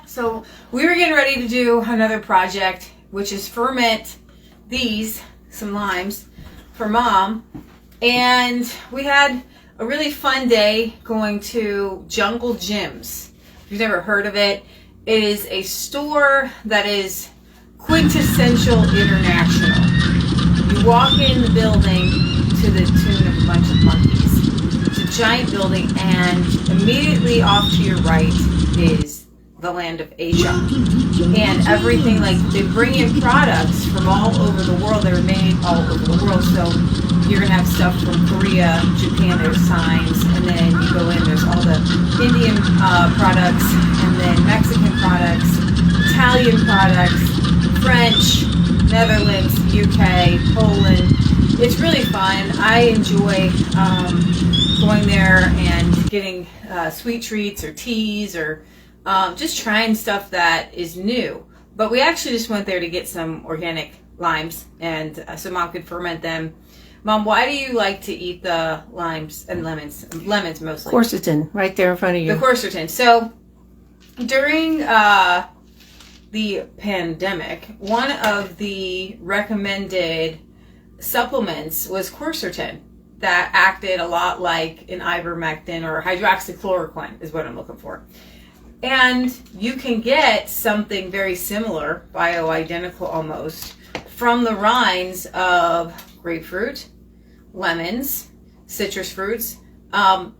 So we were getting ready to do another project, which is ferment some limes for Mom. And we had a really fun day going to Jungle Gyms. If you've never heard of it, it is a store that is quintessential international. You walk in the building to the tune of a bunch of monkeys. It's a giant building, and immediately off to your right is the land of Asia. And everything, like, they bring in products from all over the world. They're made all over the world. So you're going to have stuff from Korea, Japan, there's signs, and then you go in, there's all the Indian products, and then Mexican products, Italian products, French, Netherlands, UK, Poland. It's really fun. I enjoy going there and getting sweet treats or teas or just trying stuff that is new. But we actually just went there to get some organic limes, and so Mom could ferment them. Mom, why do you like to eat the limes and lemons? Lemons mostly. Quercetin, right there in front of you. The quercetin. So during the pandemic, one of the recommended supplements was quercetin that acted a lot like an ivermectin or hydroxychloroquine is what I'm looking for. And you can get something very similar, bioidentical almost, from the rinds of grapefruit, lemons, citrus fruits,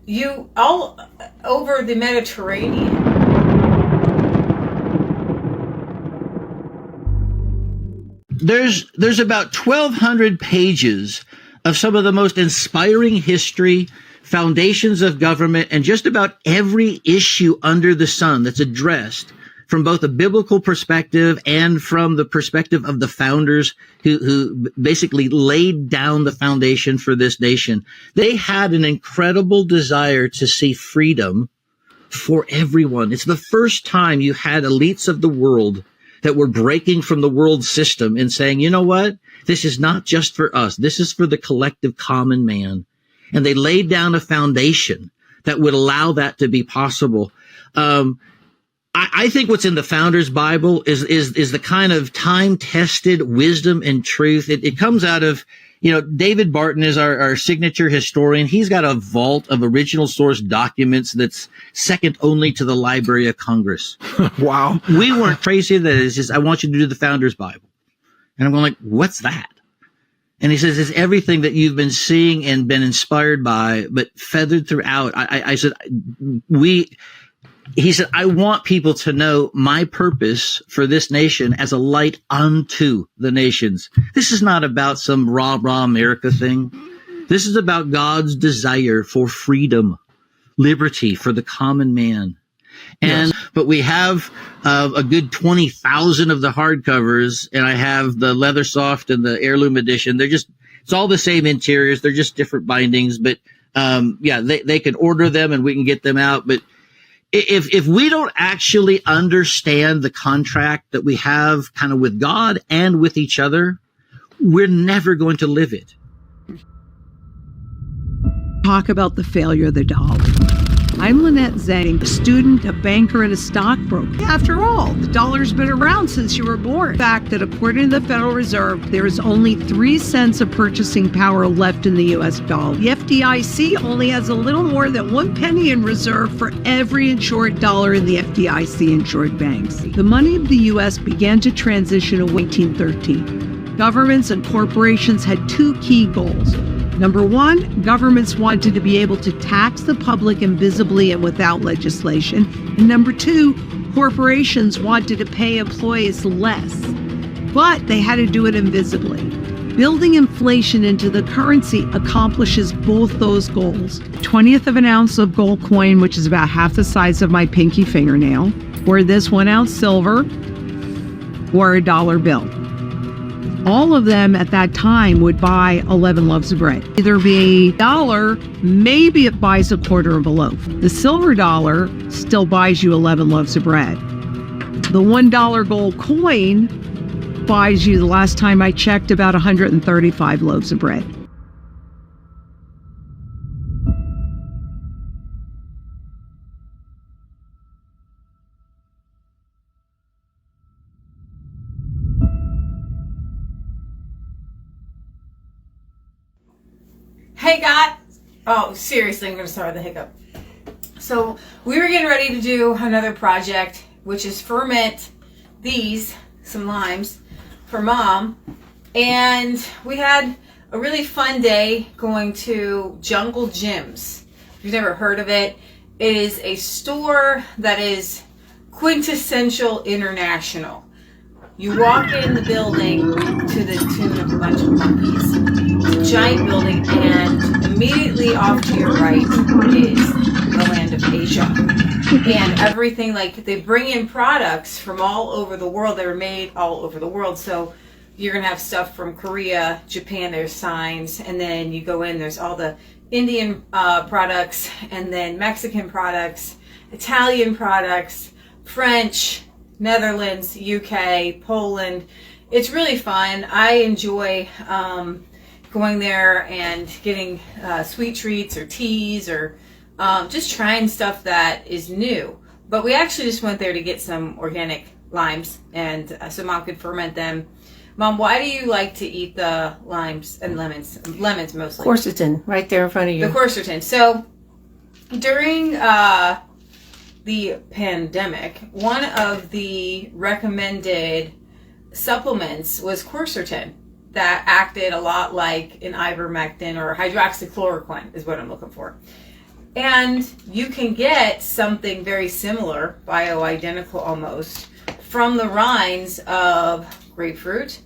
you all over the Mediterranean. There's about 1,200 pages of some of the most inspiring history, foundations of government, and just about every issue under the sun that's addressed from both a biblical perspective and from the perspective of the founders who basically laid down the foundation for this nation. They had an incredible desire to see freedom for everyone. It's the first time you had elites of the world that were breaking from the world system and saying, you know what? This is not just for us. This is for the collective common man. And they laid down a foundation that would allow that to be possible. I think what's in the Founders Bible is the kind of time-tested wisdom and truth. It comes out of, David Barton is our signature historian. He's got a vault of original source documents that's second only to the Library of Congress. Wow. We weren't crazy that it's just, I want you to do the Founders Bible. And I'm going like, what's that? And he says, it's everything that you've been seeing and been inspired by, but feathered throughout. He said, I want people to know my purpose for this nation as a light unto the nations. This is not about some rah America thing. This is about God's desire for freedom, liberty for the common man. And, yes. But we have a good 20,000 of the hardcovers, and I have the leather soft and the heirloom edition. It's all the same interiors. They're just different bindings, but, they can order them and we can get them out. But if we don't actually understand the contract that we have kind of with God and with each other, we're never going to live it. Talk about the failure of the dollar. I'm Lynette Zhang, a student, a banker, and a stockbroker. After all, the dollar's been around since you were born. The fact that according to the Federal Reserve, there is only 3 cents of purchasing power left in the U.S. dollar. The FDIC only has a little more than 1 penny in reserve for every insured dollar in the FDIC-insured banks. The money of the U.S. began to transition in 1813. Governments and corporations had 2 key goals. Number 1, governments wanted to be able to tax the public invisibly and without legislation. And number 2, corporations wanted to pay employees less, but they had to do it invisibly. Building inflation into the currency accomplishes both those goals. 1/20 of an ounce of gold coin, which is about half the size of my pinky fingernail, or this 1 ounce silver, or a dollar bill. All of them at that time would buy 11 loaves of bread. Either be $1, maybe it buys a quarter of a loaf. The silver dollar still buys you 11 loaves of bread. The $1 gold coin buys you, the last time I checked, about 135 loaves of bread. Hey, God. Oh, seriously, I'm going to start with the hiccup. So we were getting ready to do another project, which is ferment some limes for Mom. And we had a really fun day going to Jungle Gyms. If you've never heard of it, it is a store that is quintessential international. You walk in the building to the tune of a bunch of monkeys. It's a giant building, and immediately off to your right is the land of Asia. And everything, like, they bring in products from all over the world. They were made all over the world. So you're going to have stuff from Korea, Japan, there's signs. And then you go in, there's all the Indian products, and then Mexican products, Italian products, French, Netherlands, UK, Poland. It's really fun. I enjoy going there and getting sweet treats or teas or just trying stuff that is new. But we actually just went there to get some organic limes, and so Mom could ferment them. Mom, why do you like to eat the limes and lemons? Lemons mostly. Quercetin, right there in front of you. The quercetin. So during the pandemic, one of the recommended supplements was quercetin that acted a lot like an ivermectin, or hydroxychloroquine is what I'm looking for. And you can get something very similar, bioidentical almost, from the rinds of grapefruit,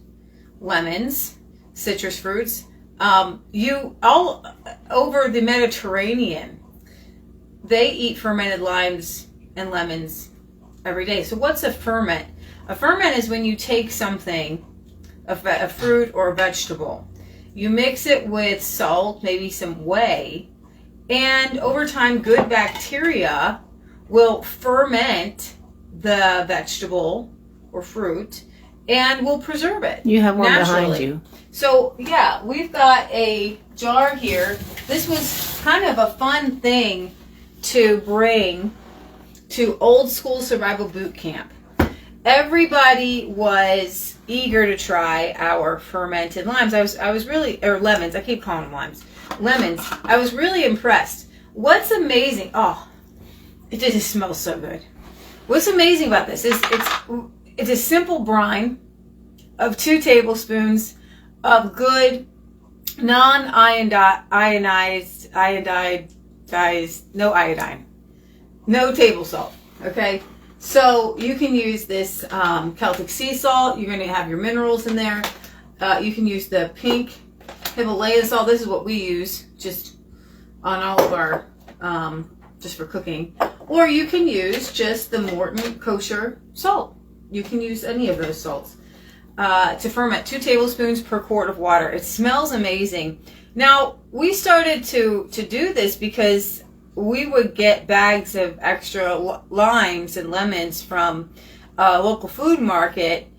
lemons, citrus fruits. You all over the Mediterranean, they eat fermented limes and lemons every day. So what's a ferment? A ferment is when you take something, a fruit or a vegetable, you mix it with salt, maybe some whey, and over time good bacteria will ferment the vegetable or fruit and will preserve it. You have one naturally behind you. So yeah, we've got a jar here. This was kind of a fun thing to bring to old school survival boot camp. Everybody was eager to try our fermented limes. I was really, or lemons, I keep calling them limes. Lemons. I was really impressed. What's amazing, it just smells so good. What's amazing about this is it's a simple brine of 2 tablespoons of good no iodine, no table salt, okay? So you can use this Celtic sea salt. You're going to have your minerals in there. You can use the pink Himalayan salt. This is what we use just on all of our, just for cooking. Or you can use just the Morton kosher salt. You can use any of those salts to ferment 2 tablespoons per quart of water. It smells amazing. Now, we started to do this because we would get bags of extra limes and lemons from a local food market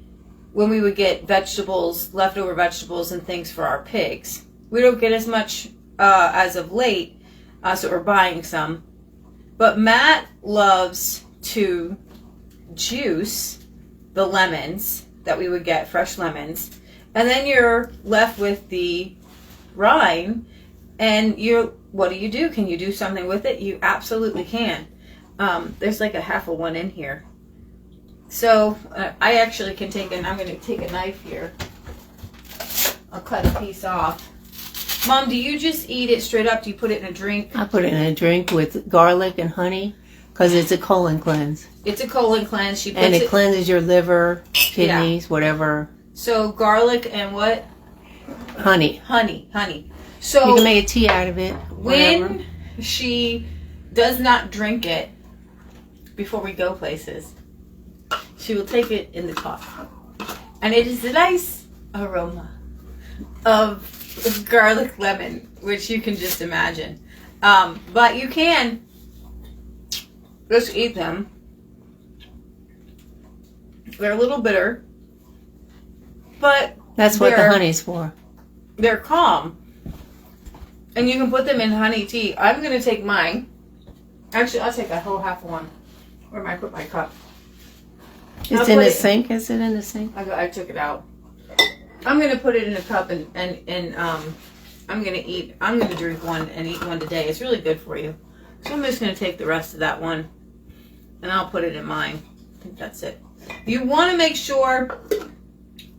when we would get vegetables, leftover vegetables and things for our pigs. We don't get as much as of late, so we're buying some. But Matt loves to juice the lemons that we would get, fresh lemons, and then you're left with the rind, and what do? Can you do something with it? You absolutely can. There's like a half of one in here. So I actually can I'm going to take a knife here. I'll cut a piece off. Mom, do you just eat it straight up? Do you put it in a drink? I put it in a drink with garlic and honey because it's a colon cleanse. It's a colon cleanse. And it cleanses your liver, kidneys, whatever. So garlic and what? Honey. Honey. So you can make a tea out of it. When she does not drink it before we go places, she will take it in the cup. And it is a nice aroma of garlic lemon, which you can just imagine. But you can just eat them. They're a little bitter, but that's what the honey's for. They're calm. And you can put them in honey tea. I'm going to take mine. Actually, I'll take a whole half of one. Where am I put my cup? It's in the sink? Is it in the sink? I took it out. I'm going to put it in a cup and I'm I'm gonna drink one and eat one today. It's really good for you. So I'm just gonna take the rest of that one and I'll put it in mine. I think that's it. You want to make sure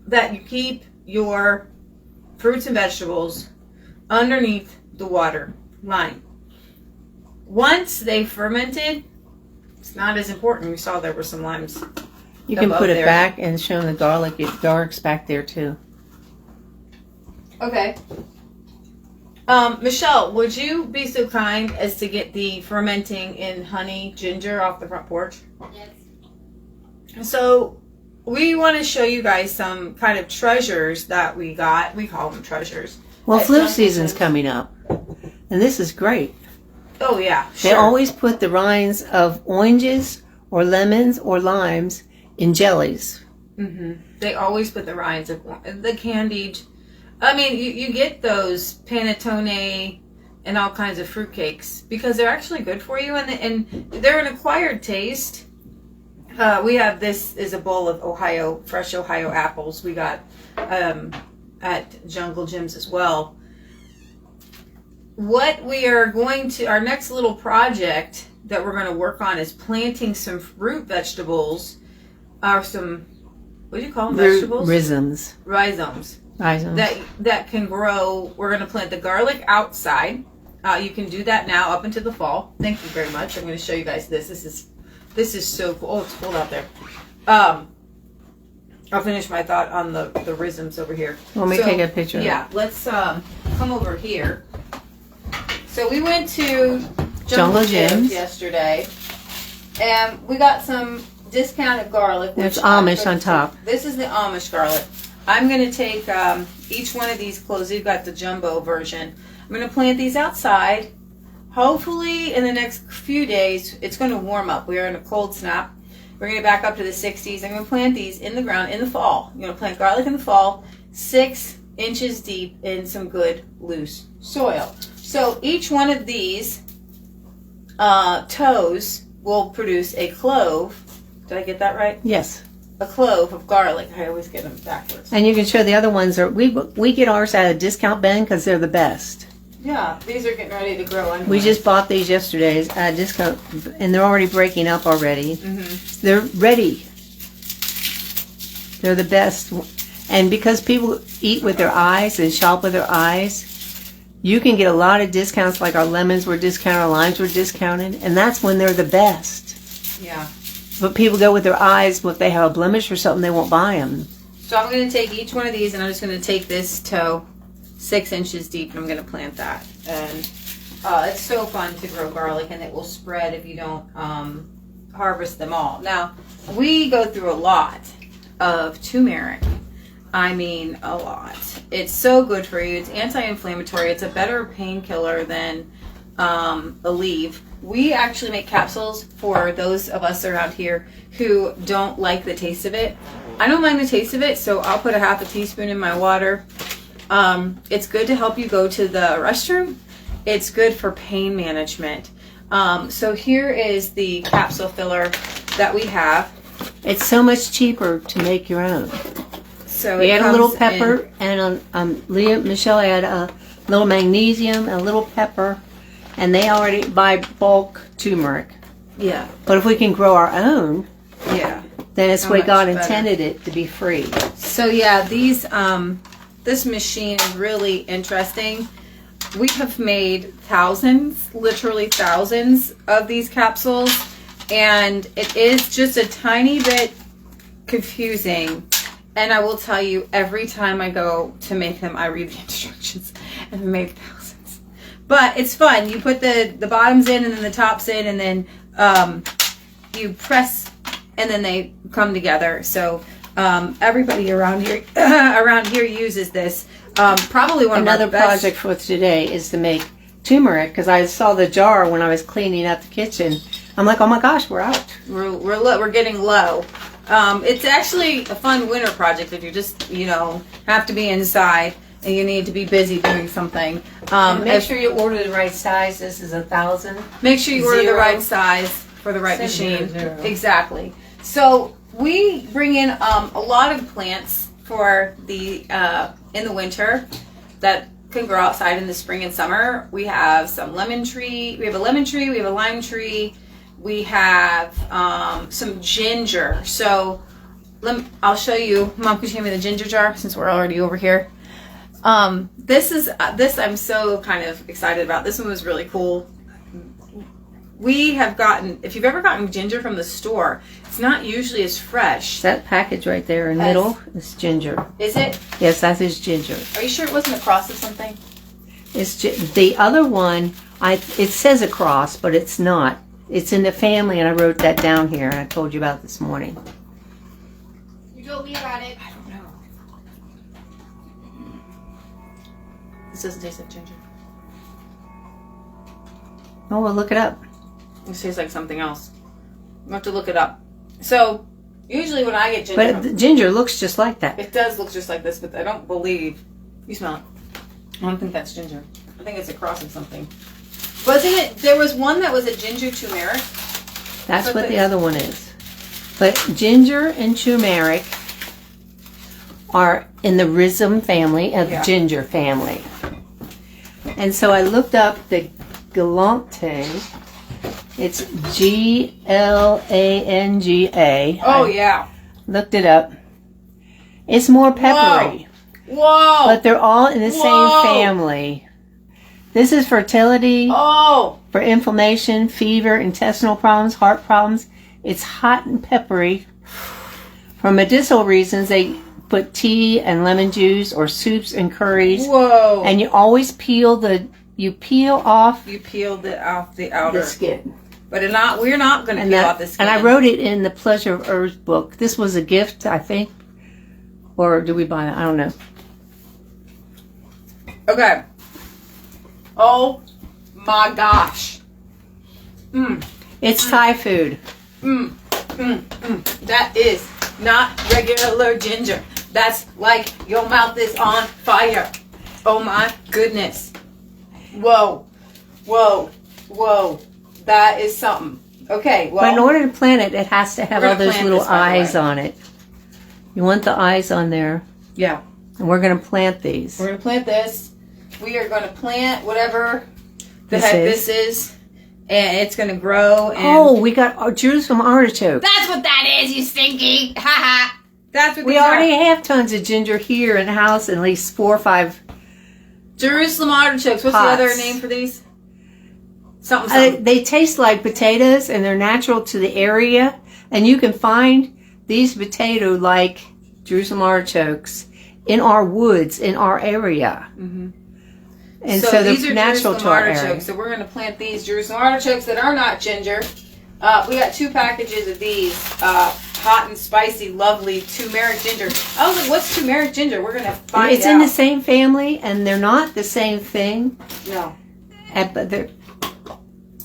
that you keep your fruits and vegetables underneath the water line. Once they fermented, it's not as important. We saw there were some limes. You can put it there. back and show the garlic. It darks back there too. Okay. Michelle, would you be so kind as to get the fermenting in honey ginger off the front porch? Yes. So we want to show you guys some kind of treasures that we got. We call them treasures. Well, At flu Jungle season's Gyms. coming up, and this is great. Oh yeah, They sure. always put the rinds of oranges or lemons or limes in jellies. They always put the rinds of the candied. I mean, you get those panettone and all kinds of fruitcakes because they're actually good for you, and they're an acquired taste. We have this is a bowl of fresh Ohio apples we got at Jungle Gyms as well. What we are going to, our next little project that we're going to work on is planting some root vegetables, or some, what do you call them, vegetables? Rhizomes. Rhizomes. Rhizomes. That can grow. We're going to plant the garlic outside. You can do that now up into the fall. Thank you very much. I'm going to show you guys this. This is so cool. Oh, it's cold out there. I'll finish my thought on the rhizomes over here. Want me to take a picture? Yeah, let's come over here. So we went to Jungle Gyms yesterday, and we got some discounted garlic. There's which I'm Amish gonna on top. This is the Amish garlic. I'm going to take each one of these cloves. We've got the jumbo version. I'm going to plant these outside. Hopefully in the next few days, it's going to warm up. We are in a cold snap. We're going to back up to the 60s. I'm going to plant these in the ground in the fall. I'm going to plant garlic in the fall, 6 inches deep in some good loose soil. So each one of these toes will produce a clove. Did I get that right? Yes. A clove of garlic. I always get them backwards. And you can show the other ones. We get ours at a discount bin because they're the best. Yeah, these are getting ready to grow. Anyway. We just bought these yesterday at a discount, and they're already breaking up already. They're ready. They're the best. And because people eat with their eyes and shop with their eyes, you can get a lot of discounts, like our lemons were discounted, our limes were discounted, and that's when they're the best. Yeah. But people go with their eyes, but if they have a blemish or something, they won't buy them. So I'm going to take each one of these, and I'm just going to take this toe 6 inches deep, and I'm going to plant that. And it's so fun to grow garlic, and it will spread if you don't harvest them all. Now, we go through a lot of turmeric. I mean, a lot. It's so good for you. It's anti-inflammatory. It's a better painkiller than Aleve. We actually make capsules for those of us around here who don't like the taste of it. I don't mind the taste of it, so I'll put a half a teaspoon in my water. It's good to help you go to the restroom. It's good for pain management. So here is the capsule filler that we have. It's so much cheaper to make your own. So We it add a little comes pepper, and Michelle add a little magnesium, a little pepper, and they already buy bulk turmeric. Yeah. But if we can grow our own, Yeah. then it's So the way much God better. intended it to be free. So yeah, these this machine is really interesting. We have made thousands, literally thousands of these capsules, and it is just a tiny bit confusing. And I will tell you, every time I go to make them, I read the instructions, and I made thousands. But it's fun. You put the bottoms in, and then the tops in, and then you press, and then they come together. So everybody around here uses this. Probably one Another of our best. project for today is to make turmeric, because I saw the jar when I was cleaning up the kitchen. I'm like, oh my gosh, we're out. We're getting low. It's actually a fun winter project if you just have to be inside and you need to be busy doing something. Make sure you order the right size. This is 1,000. Make sure you order the Zero. right size for the right Says machine. 0. Exactly. So we bring in a lot of plants for the in the winter that can grow outside in the spring and summer. We have some lemon tree. We have a lemon tree. We have a lime tree. We have some ginger. So I'll show you. Mom, could you hand me the ginger jar since we're already over here? This I'm so kind of excited about. This one was really cool. We have gotten, if you've ever gotten ginger from the store, it's not usually as fresh. That package right there in the middle is ginger. Is it? Yes, that is ginger. Are you sure it wasn't a cross of something? It's the other one. It says a cross, but it's not. It's in the family, and I wrote that down here, and I told you about it this morning. You told me about it. I don't know. This doesn't taste like ginger. Oh, well, look it up. It tastes like something else. We'll have to look it up. So, usually when I get ginger... But the ginger looks just like that. It does look just like this, but I don't believe... You smell it. I don't think that's ginger. I think it's a cross of something. Wasn't it... There was one that was a ginger turmeric. That's what the other one is. But ginger and turmeric are in the rhizome family of the ginger family. And so I looked up the Galanga. It's Glanga. Oh, yeah. Looked it up. It's more peppery. Whoa. But they're all in the same family. This is fertility, for inflammation, fever, intestinal problems, heart problems. It's hot and peppery. For medicinal reasons, they put tea and lemon juice or soups and curries. Whoa. And you always peel off the outer skin. But we're not going to peel off the skin. And I wrote it in the Pleasure of Herbs book. This was a gift, I think. Or did we buy it? I don't know. Okay. Oh my gosh. It's Thai food. That is not regular ginger. That's like your mouth is on fire. Oh my goodness. Whoa. Whoa. Whoa. That is something. Okay, well. But in order to plant it, it has to have all those little eyes on it. You want the eyes on there. Yeah. And we're going to plant these. We're going to plant this. We are going to plant whatever the heck this is. And it's going to grow. And we got Jerusalem artichoke. That's what that is, you stinky. Ha ha. That's what we already have tons of ginger here in the house, at least 4 or 5. Jerusalem artichokes. What's pots. the other name for these? Something. They taste like potatoes, and they're natural to the area. And you can find these potato like Jerusalem artichokes in our woods, in our area. Mm-hmm. And so these they're are natural Jerusalem to our artichokes. area. So we're going to plant these Jerusalem artichokes that are not ginger. We got 2 packages of these hot and spicy, lovely turmeric ginger. I was like, what's turmeric ginger? We're going to find out. It's in the same family, and they're not the same thing. No. But they're...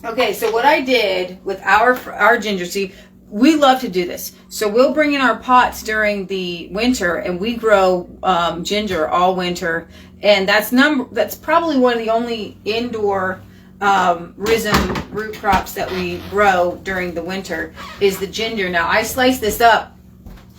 Okay, so what I did with our ginger, see, we love to do this. So we'll bring in our pots during the winter, and we grow ginger all winter. And that's probably one of the only indoor rhizome root crops that we grow during the winter is the ginger. Now I slice this up,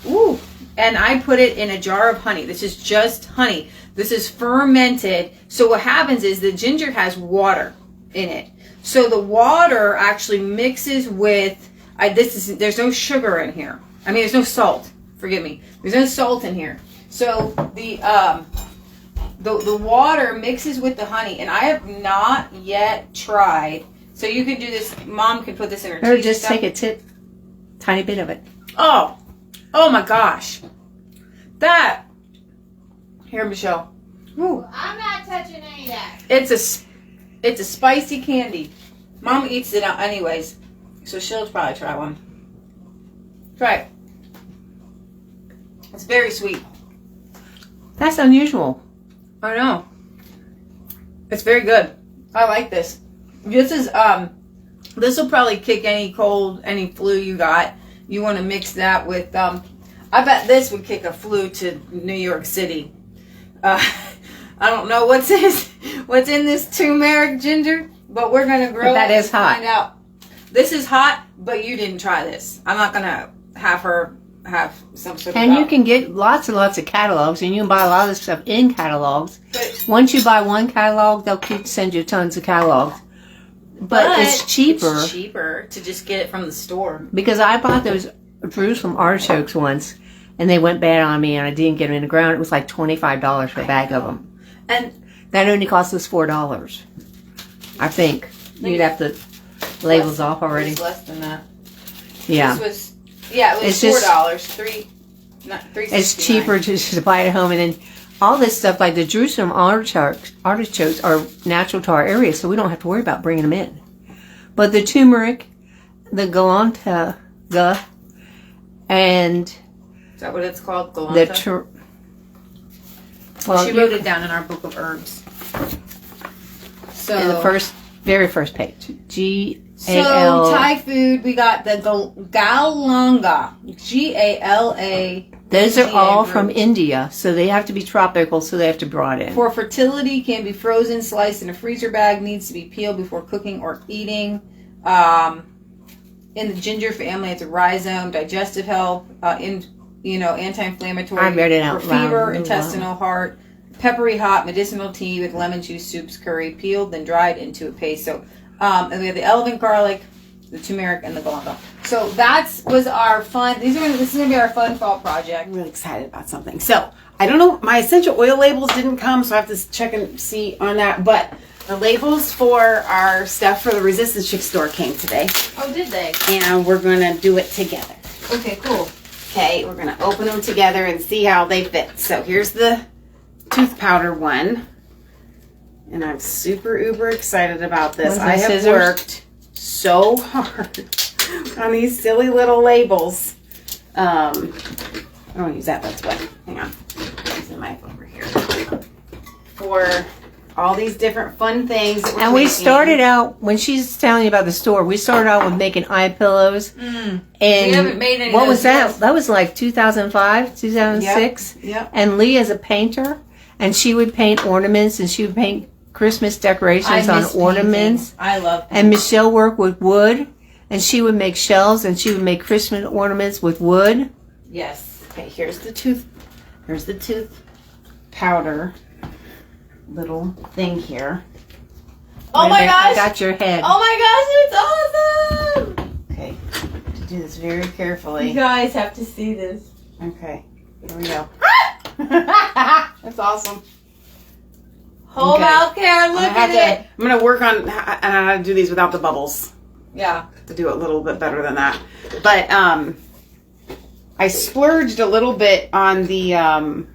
and I put it in a jar of honey. This is just honey. This is fermented. So what happens is the ginger has water in it. So the water actually mixes with there's no sugar in here. I mean, there's no salt. Forgive me. There's no salt in here. So the water mixes with the honey, and I have not yet tried. So you can do this. Mom can put this in her tea. Or just take a tiny bit of it. Oh my gosh. Here, Michelle. Ooh. I'm not touching any of that. It's a spicy candy. Mom eats it out anyways, so she'll probably try one. Try it. It's very sweet. That's unusual. I know. It's very good. I like this. This will probably kick any cold, any flu you got. You want to mix that with, I bet this would kick a flu to New York City. I don't know what's in this turmeric ginger, but we're going to grow that it is and hot. find out. This is hot, but you didn't try this. I'm not going to have her have some sort of. And you can get lots and lots of catalogs, and you can buy a lot of this stuff in catalogs. But, Once you buy one catalog, they'll send you tons of catalogs. But it's cheaper. It's cheaper to just get it from the store. Because I bought those Jerusalem artichokes once, and they went bad on me, and I didn't get them in the ground. It was like $25 for a bag of them. And that only cost us $4. I think. You'd have the labels off already. It was less than that. Yeah. This was, it was It's $4. $3.69. It's cheaper to buy it at home, and then all this stuff, like the Jerusalem artichokes are natural to our area, so we don't have to worry about bringing them in. But the turmeric, the Galanga, and Is that what it's called? the she wrote it down in our book of herbs. So in the very first page, So G-A-L. Thai food, we got the Galanga, G-A-L-A. Those are all root. from India, so they have to be tropical, so they have to be brought in. For fertility, can be frozen, sliced in a freezer bag, needs to be peeled before cooking or eating. In the ginger family, it's a rhizome, digestive health, anti-inflammatory. I read it out for loud. fever, Oh, intestinal, heart, peppery hot, medicinal tea with lemon juice, soups, curry, peeled, then dried into a paste. So, and we have the elephant garlic, the turmeric, and the galanga. So that was our fun. This is going to be our fun fall project. I'm really excited about something. So, I don't know, my essential oil labels didn't come, so I have to check and see on that. But the labels for our stuff for the Resistance Chick store came today. Oh, did they? And we're going to do it together. Okay, cool. Okay, we're going to open them together and see how they fit. So, here's the tooth powder one. And I'm super uber excited about this. Was it I have scissors? worked so hard on these silly little labels. I don't want to use that, that's wet. Hang on. I'm using the knife over here. For all these different fun things that we're And we making. started out, when she's telling you about the store, we started out with making eye pillows. And We haven't made any what of was those that? yet. That was like 2005, 2006. Yep. And Lee is a painter, and she would paint ornaments, and she would paint Christmas decorations on miss ornaments. painting. I love painting. And Michelle worked with wood, and she would make shelves, and she would make Christmas ornaments with wood. Yes. Okay, here's the tooth powder little thing here. Oh my I gosh! got your head. Oh my gosh, it's awesome! Okay, to do this very carefully. You guys have to see this. Okay, here we go. That's awesome. Whole Okay. mouth care, look at it. I'm gonna work on how to do these without the bubbles. Yeah. To do it a little bit better than that. But I splurged a little bit on the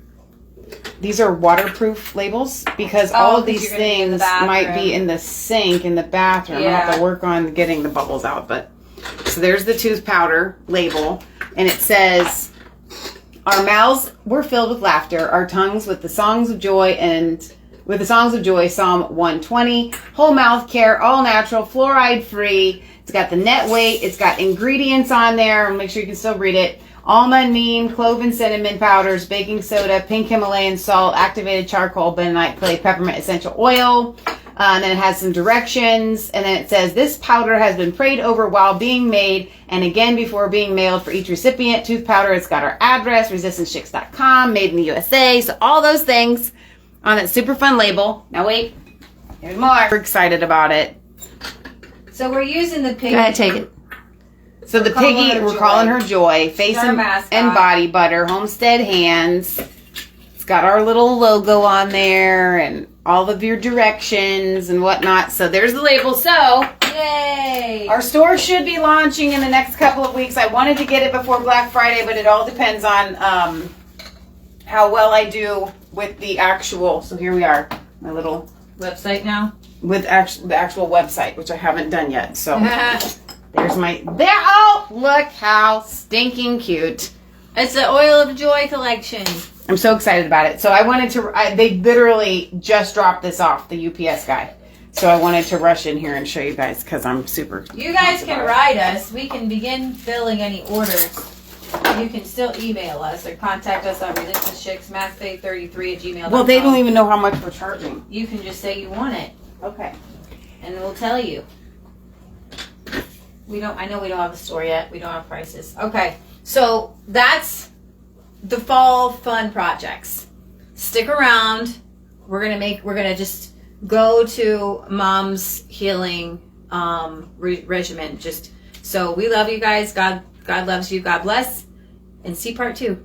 these are waterproof labels because all of 'cause these you're gonna be in the things might bathroom. be in the sink in the bathroom. I have Yeah. to work on getting the bubbles out. But so there's the tooth powder label, and it says, "Our mouths were filled with laughter, our tongues with the songs of joy, and with the songs of joy." Psalm 120. Whole mouth care, all natural, fluoride free. It's got the net weight. It's got ingredients on there. Make sure you can still read it. Almond, neem, clove and cinnamon powders, baking soda, pink Himalayan salt, activated charcoal, bentonite clay, peppermint essential oil. And then it has some directions. And then it says, this powder has been prayed over while being made and again before being mailed for each recipient. Tooth powder, it's got our address, resistancechicks.com, made in the USA. So all those things on that super fun label. Now wait, there's more. We're excited about it. So we're using the pig. Go ahead, take it. So the calling piggy, her we're Joy. calling her Joy. Face our and, mascot. and body butter, homestead hands. It's got our little logo on there and all of your directions and whatnot. So there's the label. So Yay! our store should be launching in the next couple of weeks. I wanted to get it before Black Friday, but it all depends on how well I do with the actual. So here we are, my little Website now. with the actual website, which I haven't done yet. So there's my there. Oh, look how stinking cute! It's the Oil of Joy collection. I'm so excited about it. So I wanted to. They literally just dropped this off, the UPS guy. So I wanted to rush in here and show you guys because I'm super. You guys pumped can about it. write us. We can begin filling any orders. You can still email us or contact us on resistancechicks@mathfade33@gmail.com. Well, they don't even know how much we're charging. You can just say you want it, Okay. and we'll tell you. I know we don't have a store yet. We don't have prices. Okay. So that's the fall fun projects. Stick around. We're gonna just go to Mom's healing regimen. Just so we love you guys. God loves you. God bless. And see part 2.